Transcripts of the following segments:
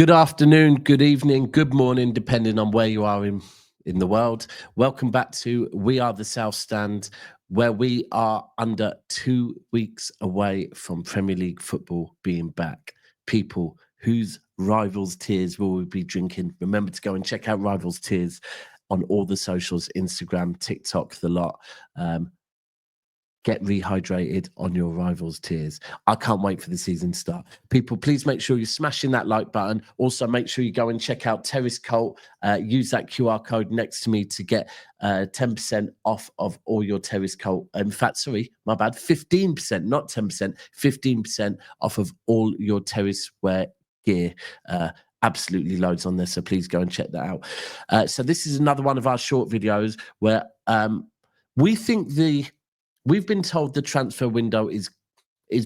Good afternoon, good evening, good morning, depending on where you are in the world. Welcome back to We Are the South Stand, where we are under 2 weeks away from Premier League football being back. People whose rivals' tears will we be drinking? Remember to go and check out Rivals Tears on all the socials, Instagram, TikTok, the lot. Get rehydrated on your rivals' tears. I can't wait for the season to start. People, please make sure you're smashing that like button. Also, make sure you go and check out Terrace Cult. Use that QR code next to me to get 10% off of all your Terrace Cult. In fact, sorry, my bad, 15%, not 10%, 15% off of all your Terrace wear gear. Absolutely loads on there, so please go and check that out. So this is another one of our short videos where we think we've been told the transfer window is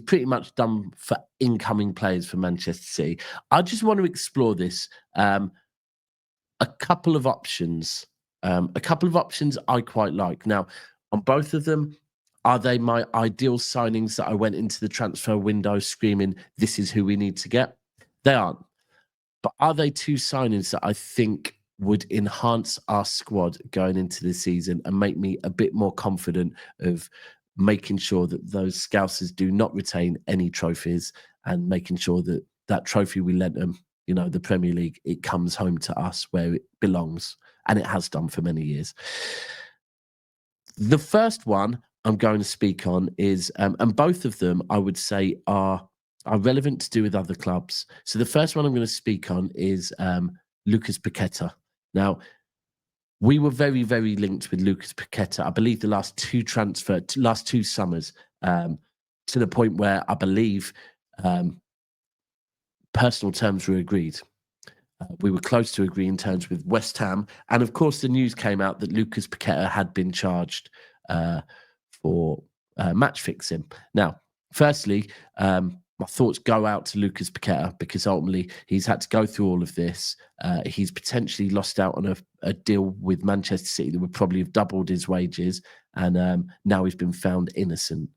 pretty much done for incoming players for Manchester City. I just want to explore this. A couple of options. A couple of options I quite like. Now, on both of them, are they my ideal signings that I went into the transfer window screaming, this is who we need to get? They aren't. But are they two signings that I think would enhance our squad going into the season and make me a bit more confident of making sure that those Scousers do not retain any trophies and making sure that that trophy we lent them, the Premier League, it comes home to us where it belongs, and it has done for many years. The first one I'm going to speak on is, and both of them I would say are relevant to do with other clubs. So the first one I'm going to speak on is Lucas Paqueta. Now, we were very, very linked with Lucas Paqueta. I believe the last two summers, to the point where I believe personal terms were agreed. We were close to agreeing terms with West Ham, and of course, the news came out that Lucas Paqueta had been charged for match fixing. Now, firstly, my thoughts go out to Lucas Paqueta because ultimately he's had to go through all of this. He's potentially lost out on a deal with Manchester City that would probably have doubled his wages, and now he's been found innocent.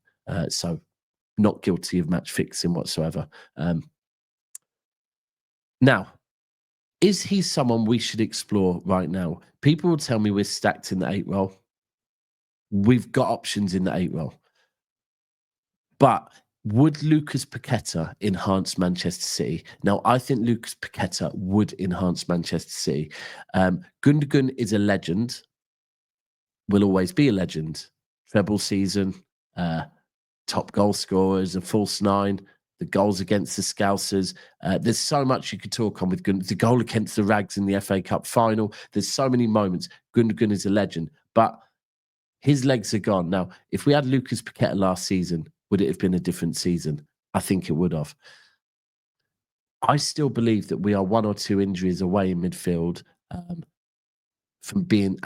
So not guilty of match fixing whatsoever. Now, is he someone we should explore right now? People will tell me we're stacked in the 8 role. We've got options in the 8 role. But would Lucas Paqueta enhance Manchester City? Now, I think Lucas Paqueta would enhance Manchester City. Gundogan is a legend, will always be a legend. Treble season, top goal scorers, a false 9, the goals against the Scousers. There's so much you could talk on with Gundogan. The goal against the Rags in the FA Cup final. There's so many moments. Gundogan is a legend, but his legs are gone. Now, if we had Lucas Paqueta last season, would it have been a different season? I think it would have. I still believe that we are 1 or 2 injuries away in midfield from being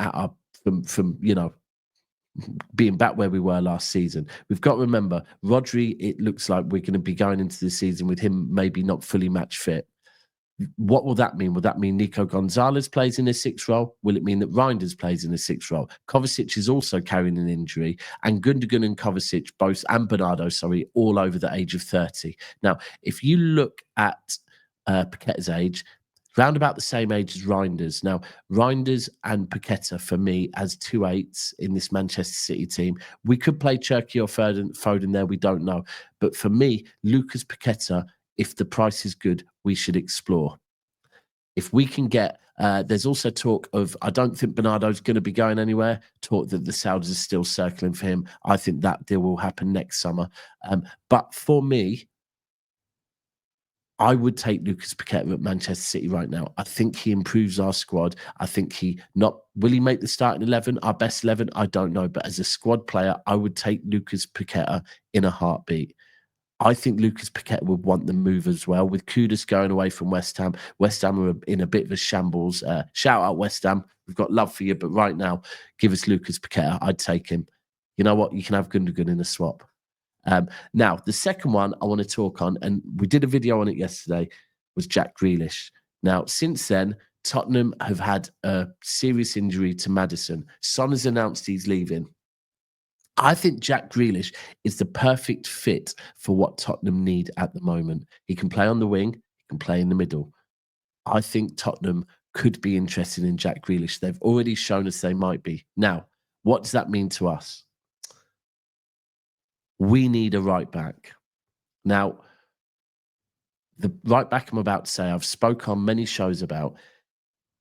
being back where we were last season. We've got to remember, Rodri, it looks like we're going to be going into the season with him maybe not fully match fit. What will that mean? Will that mean Nico Gonzalez plays in a 6 role? Will it mean that Reinders plays in a 6 role? Kovacic is also carrying an injury, and Gundogan and Kovacic and Bernardo, all over the age of 30. Now, if you look at Paqueta's age, round about the same age as Reinders. Now, Reinders and Paqueta, for me, as 2/8s in this Manchester City team. We could play Cherki or Foden there, we don't know. But for me, Lucas Paqueta, if the price is good, we should explore. If we can get, there's also talk of, I don't think Bernardo's going to be going anywhere, talk that the Saudis are still circling for him. I think that deal will happen next summer. But for me, I would take Lucas Paqueta at Manchester City right now. I think he improves our squad. I think will he make the starting 11, our best 11? I don't know. But as a squad player, I would take Lucas Paqueta in a heartbeat. I think Lucas Paqueta would want the move as well. With Kudus going away from West Ham, West Ham are in a bit of a shambles. Shout out West Ham. We've got love for you, but right now, give us Lucas Paqueta. I'd take him. You know what? You can have Gundogan in a swap. Now, the second one I want to talk on, and we did a video on it yesterday, was Jack Grealish. Now, since then, Tottenham have had a serious injury to Maddison. Son has announced he's leaving. I think Jack Grealish is the perfect fit for what Tottenham need at the moment. He can play on the wing, he can play in the middle. I think Tottenham could be interested in Jack Grealish. They've already shown us they might be. Now, what does that mean to us? We need a right back. Now, the right back I'm about to say, I've spoke on many shows about.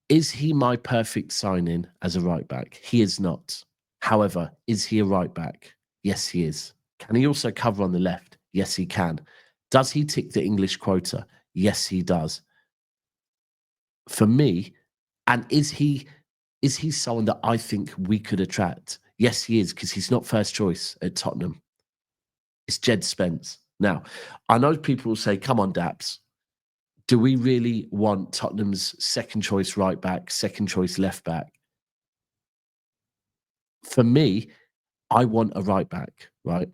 Is he my perfect signing as a right back? He is not. However, is he a right back? Yes, he is. Can he also cover on the left? Yes, he can. Does he tick the English quota? Yes, he does. For me, and is he someone that I think we could attract? Yes, he is, because he's not first choice at Tottenham. It's Djed Spence. Now, I know people will say, come on, Daps. Do we really want Tottenham's second choice right back, second choice left back? For me, I want a right back, right?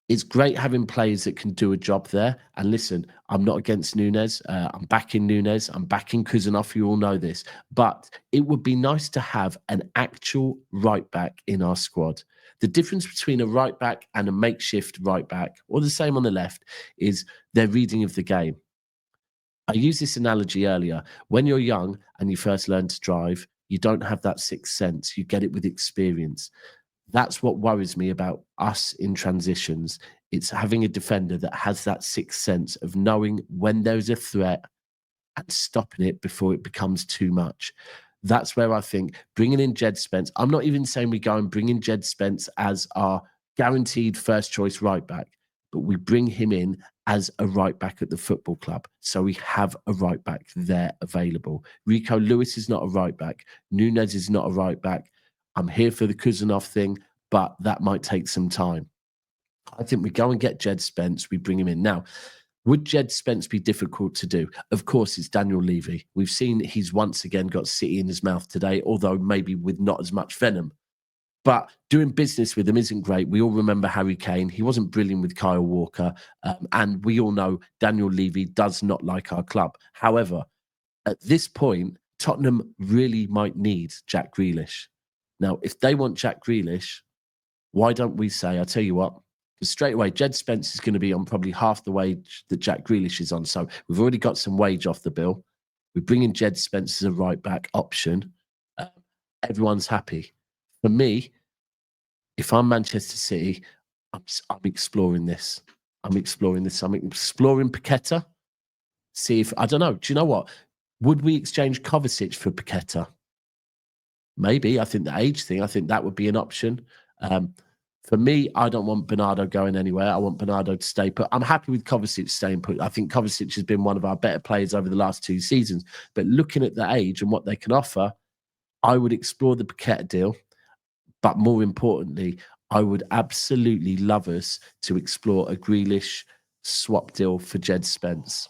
It's great having players that can do a job there. And listen, I'm not against Nunes. I'm backing Nunes. I'm backing Kuzanov. You all know this. But it would be nice to have an actual right back in our squad. The difference between a right back and a makeshift right back, or the same on the left, is their reading of the game. I used this analogy earlier. When you're young and you first learn to drive, you don't have that sixth sense. You get it with experience. That's what worries me about us in transitions. It's having a defender that has that sixth sense of knowing when there's a threat and stopping it before it becomes too much. That's where I think bringing in Djed Spence, I'm not even saying we go and bring in Djed Spence as our guaranteed first choice right back, but we bring him in as a right back at the football club. So we have a right back there available. Rico Lewis is not a right back. Nunes is not a right back. I'm here for the Kuzanov thing, but that might take some time. I think we go and get Djed Spence, we bring him in. Now, would Djed Spence be difficult to do? Of course, it's Daniel Levy. We've seen he's once again got City in his mouth today, although maybe with not as much venom. But doing business with him isn't great. We all remember Harry Kane. He wasn't brilliant with Kyle Walker. And we all know Daniel Levy does not like our club. However, at this point, Tottenham really might need Jack Grealish. Now, if they want Jack Grealish, why don't we say, I'll tell you what, because straight away, Djed Spence is going to be on probably half the wage that Jack Grealish is on. So we've already got some wage off the bill. We bring in Djed Spence as a right back option. Everyone's happy. For me, if I'm Manchester City, I'm exploring this. I'm exploring Paqueta. See if, I don't know. Do you know what? Would we exchange Kovacic for Paqueta? Maybe. I think the age thing, I think that would be an option. For me, I don't want Bernardo going anywhere. I want Bernardo to stay put. I'm happy with Kovacic staying put. I think Kovacic has been one of our better players over the last 2 seasons. But looking at the age and what they can offer, I would explore the Paqueta deal. But more importantly, I would absolutely love us to explore a Grealish swap deal for Djed Spence.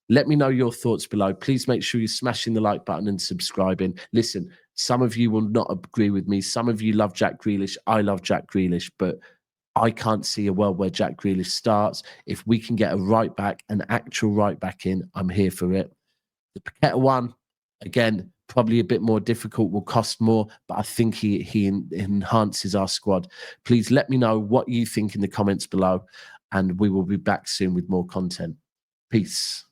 Let me know your thoughts below. Please make sure you're smashing the like button and subscribing. Listen, some of you will not agree with me. Some of you love Jack Grealish. I love Jack Grealish, but I can't see a world where Jack Grealish starts. If we can get a right back, an actual right back in, I'm here for it. The Paqueta one, again, probably a bit more difficult, will cost more, but I think he enhances our squad. Please let me know what you think in the comments below, and we will be back soon with more content. Peace.